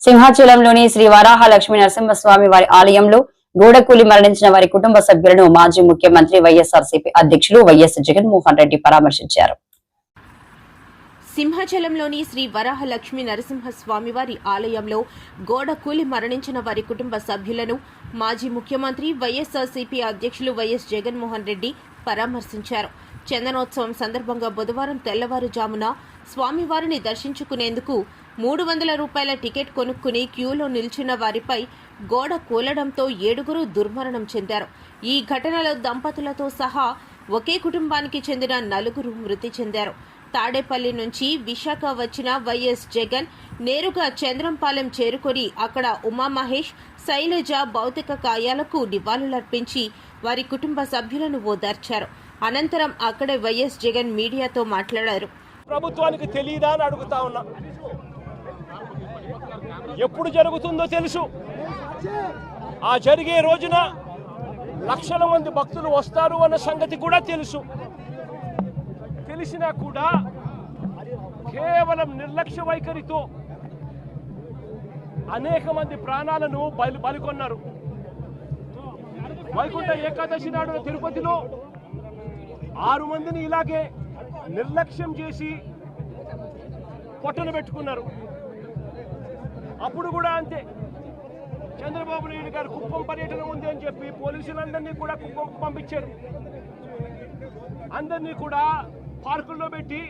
సింహాచలంలోని శ్రీ వరాహ లక్ష్మీ నరసింహస్వామి వారి ఆలయంలో గోడకూలి మరణించిన వారి కుటుంబ సభ్యులను మాజీ ముఖ్యమంత్రి వైఎస్ఆర్సీపీ అధ్యక్షులు వైఎస్ జగన్మోహన్ రెడ్డి పరామర్శించారు. సింహాచలంలోని శ్రీ వరాహ లక్ష్మీ నరసింహస్వామివారి ఆలయంలో గోడకూలి మరణించిన వారి కుటుంబ సభ్యులను మాజీ ముఖ్యమంత్రి వైఎస్ఆర్సీపీ అధ్యక్షులు వైఎస్ జగన్మోహన్ రెడ్డి పరామర్శించారు. చందనోత్సవం సందర్భంగా బుధవారం తెల్లవారుజామున స్వామివారిని దర్శించుకునేందుకు 300 రూపాయల టికెట్ కొనుక్కుని క్యూలో నిల్చున్న వారిపై గోడ కూలడంతో 7గురు దుర్మరణం చెందారు. ఈ ఘటనలో దంపతులతో సహా ఒకే కుటుంబానికి చెందిన 4 మృతి చెందారు. తాడేపల్లి నుంచి విశాఖ వచ్చిన వైఎస్ జగన్ నేరుగా చంద్రంపాలెం చేరుకొని అక్కడ ఉమామహేష్, శైలజ భౌతిక కాయాలకు నివాళులర్పించి వారి కుటుంబ సభ్యులను ఓదార్చారు. అనంతరం అక్కడే వైఎస్ జగన్ మీడియాతో మాట్లాడారు. ప్రభుత్వానికి తెలియదా అని అడుగుతా ఉన్నా. ఎప్పుడు జరుగుతుందో తెలుసు. ఆ జరిగే రోజున లక్షల మంది భక్తులు వస్తారు అన్న సంగతి కూడా తెలుసు. తెలిసినా కూడా కేవలం నిర్లక్ష్య వైఖరితో అనేక మంది ప్రాణాలను బలికొన్నారు. వైకుంఠ ఏకాదశి నాడు తిరుపతిలో 6 మందిని ఇలాగే నిర్లక్ష్యం చేసి పొట్టలు పెట్టుకున్నారు. అప్పుడు కూడా అంతే. చంద్రబాబు నాయుడు గారు కుప్పం పర్యటన ఉంది అని చెప్పి పోలీసులందరినీ కూడా కుప్పం పంపించారు. అందరినీ కూడా పార్కుల్లో పెట్టి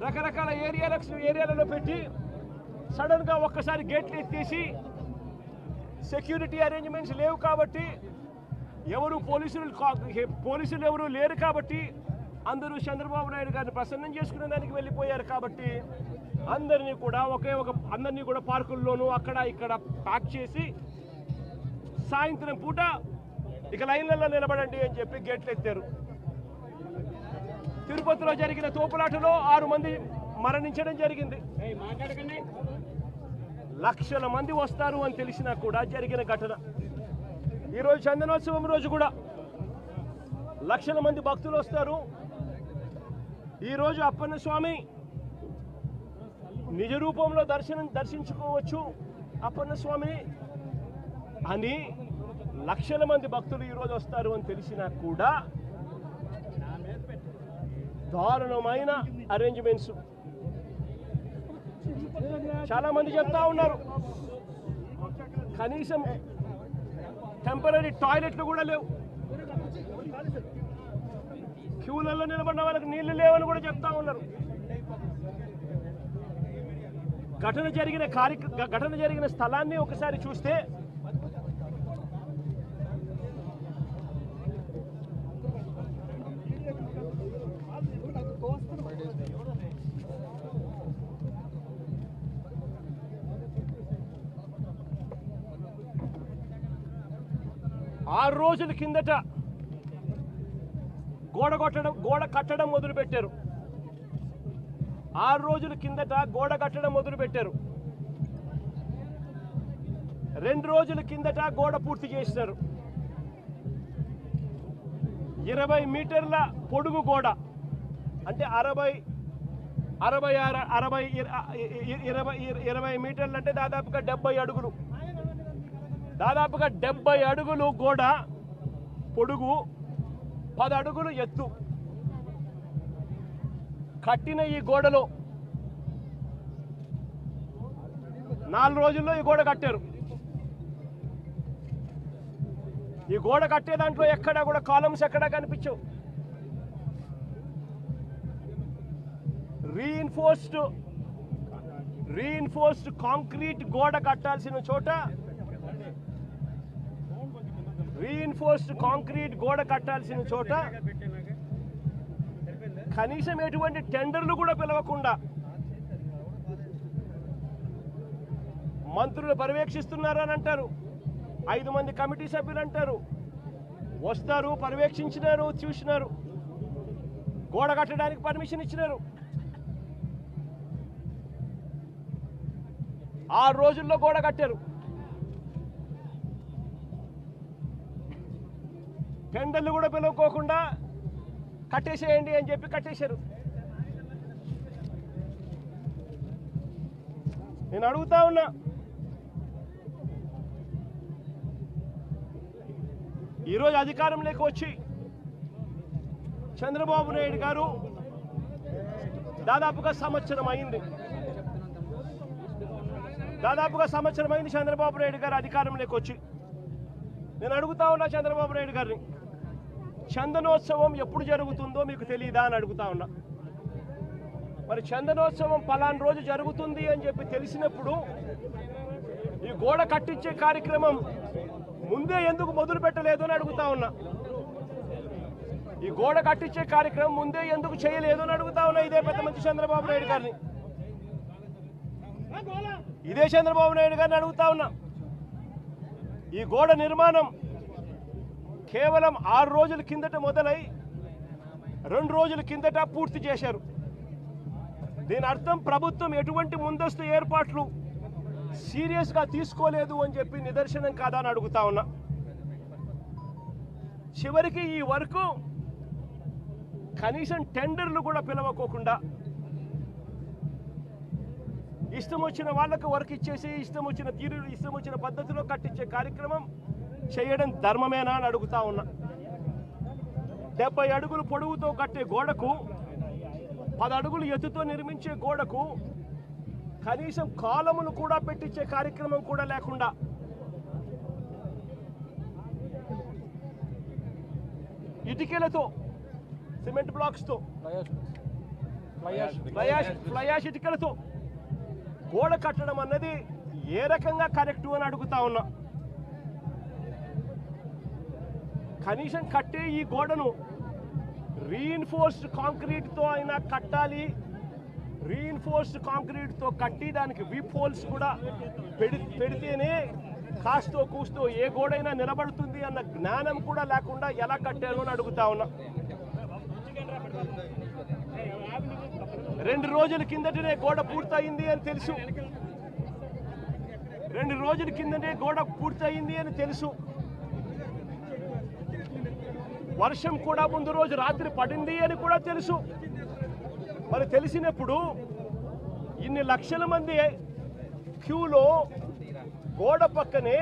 రకరకాల ఏరియాలలో పెట్టి సడన్గా ఒక్కసారి గేట్లు ఎత్తేసి సెక్యూరిటీ అరేంజ్మెంట్స్ లేవు కాబట్టి పోలీసులు ఎవరు లేరు కాబట్టి అందరూ చంద్రబాబు నాయుడు గారిని ప్రసన్నం చేసుకునే దానికి వెళ్ళిపోయారు. కాబట్టి అందరినీ కూడా పార్కుల్లోనూ అక్కడ ఇక్కడ ప్యాక్ చేసి సాయంత్రం పూట ఇక లైన్లలో నిలబడండి అని చెప్పి గేట్లు ఎత్తారు. తిరుపతిలో జరిగిన తోపులాటలో 6 మంది మరణించడం జరిగింది. లక్షల మంది వస్తారు అని తెలిసినా కూడా జరిగిన ఘటన. ఈరోజు చందనోత్సవం రోజు కూడా లక్షల మంది భక్తులు వస్తారు. ఈరోజు అప్పన్న స్వామి నిజ రూపంలో దర్శించుకోవచ్చు అప్పన్న స్వామిని అని లక్షల మంది భక్తులు ఈరోజు వస్తారు అని తెలిసినా కూడా దారుణమైన అరేంజ్మెంట్స్. చాలా మంది చెప్తా ఉన్నారు కనీసం టెంపరీ టాయిలెట్లు కూడా లేవు. క్యూలలో నిలబడిన వాళ్ళకి నీళ్లు లేవని కూడా చెప్తా ఉన్నారు. ఘటన జరిగిన స్థలాన్ని ఒకసారి చూస్తే ఆరు రోజుల కిందట గోడ కట్టడం మొదలుపెట్టారు. 6 రోజుల కిందట గోడ కట్టడం మొదలుపెట్టారు. 2 రోజుల కిందట గోడ పూర్తి చేశారు. 20 మీటర్ల పొడుగు గోడ అంటే 20 మీటర్లు అంటే దాదాపుగా 70 అడుగులు. దాదాపుగా 70 అడుగులు గోడ పొడుగు, 10 అడుగులు ఎత్తు కట్టిన ఈ గోడలో 4 రోజుల్లో ఈ గోడ కట్టారు. ఈ గోడ కట్టే దాంట్లో ఎక్కడా కూడా కాలమ్స్ ఎక్కడా కనిపించవు. రీఇన్ఫోర్స్డ్ కాంక్రీట్ గోడ కట్టాల్సిన చోట కనీసం ఎటువంటి టెండర్లు కూడా పిలవకుండా మంత్రులు పర్యవేక్షిస్తున్నారని అంటారు. 5 మంది కమిటీ సభ్యులు అంటారు. వస్తారు, పర్యవేక్షించినారు, చూసినారు, గోడ కట్టడానికి పర్మిషన్ ఇచ్చినారు. 6 రోజుల్లో గోడ కట్టారు. టెండర్లు కూడా పిలువకోకుండా కట్టేసేయండి అని చెప్పి కట్టేశారు. నేను అడుగుతా ఉన్నా, ఈరోజు అధికారంలోకి వచ్చి చంద్రబాబు నాయుడు గారు దాదాపుగా సంవత్సరం అయింది. చంద్రబాబు నాయుడు గారు అధికారంలోకి వచ్చి. నేను అడుగుతా ఉన్నా చంద్రబాబు నాయుడు గారిని, చందనోత్సవం ఎప్పుడు జరుగుతుందో మీకు తెలియదా అని అడుగుతా ఉన్నా. మరి చందనోత్సవం పలానా రోజు జరుగుతుంది అని చెప్పి తెలిసినప్పుడు ఈ గోడ కట్టించే కార్యక్రమం ముందే ఎందుకు మొదలు పెట్టలేదు అని అడుగుతా ఉన్నా. ఈ గోడ కట్టించే కార్యక్రమం ముందే ఎందుకు చేయలేదు అని అడుగుతా ఉన్నా. ఇదే పెద్ద మంచి చంద్రబాబు నాయుడు గారిని, ఇదే చంద్రబాబు నాయుడు గారిని అడుగుతా ఉన్నా. ఈ గోడ నిర్మాణం కేవలం 6 రోజుల కిందట మొదలై 2 రోజుల కిందట పూర్తి చేశారు. దీని అర్థం ప్రభుత్వం ఎటువంటి ముందస్తు ఏర్పాట్లు సీరియస్గా తీసుకోలేదు అని చెప్పి నిదర్శనం కాదా అని అడుగుతా ఉన్నా. చివరికి ఈ వర్క్ కనీసం టెండర్లు కూడా పిలవకోకుండా ఇష్టం వచ్చిన వాళ్ళకు వర్క్ ఇచ్చేసి ఇష్టం వచ్చిన తీరు ఇష్టం వచ్చిన పద్ధతిలో కట్టించే కార్యక్రమం చేయడం ధర్మమేనా అని అడుగుతా ఉన్నా. 70 అడుగులు పొడవుతో కట్టే గోడకు 10 అడుగులు ఎత్తుతో నిర్మించే గోడకు కనీసం కాలములు కూడా పెట్టించే కార్యక్రమం కూడా లేకుండా ఇటుకలతో సిమెంట్ బ్లాక్స్తో ఫ్లయాష్ ఇటుకలతో గోడ కట్టడం అన్నది ఏ రకంగా కరెక్టు అని అడుగుతా ఉన్నా. కనీసం కట్టే ఈ గోడను రీఇన్ఫోర్స్డ్ కాంక్రీట్తో అయినా కట్టాలి. రీఇన్ఫోర్స్డ్ కాంక్రీట్తో కట్టి దానికి విప్ హోల్స్ కూడా పెడితేనే కాస్తో కూస్తో ఏ గోడైనా నిలబడుతుంది అన్న జ్ఞానం కూడా లేకుండా ఎలా కట్టారు అని అడుగుతా ఉన్నా. 2 రోజుల కిందటనే గోడ పూర్తయింది అని తెలుసు. 2 రోజుల కిందనే గోడ పూర్తయింది అని తెలుసు. వర్షం కూడా ముందు రోజు రాత్రి పడింది అని కూడా తెలుసు. మరి తెలిసినప్పుడు ఇన్ని లక్షల మంది క్యూలో గోడ పక్కనే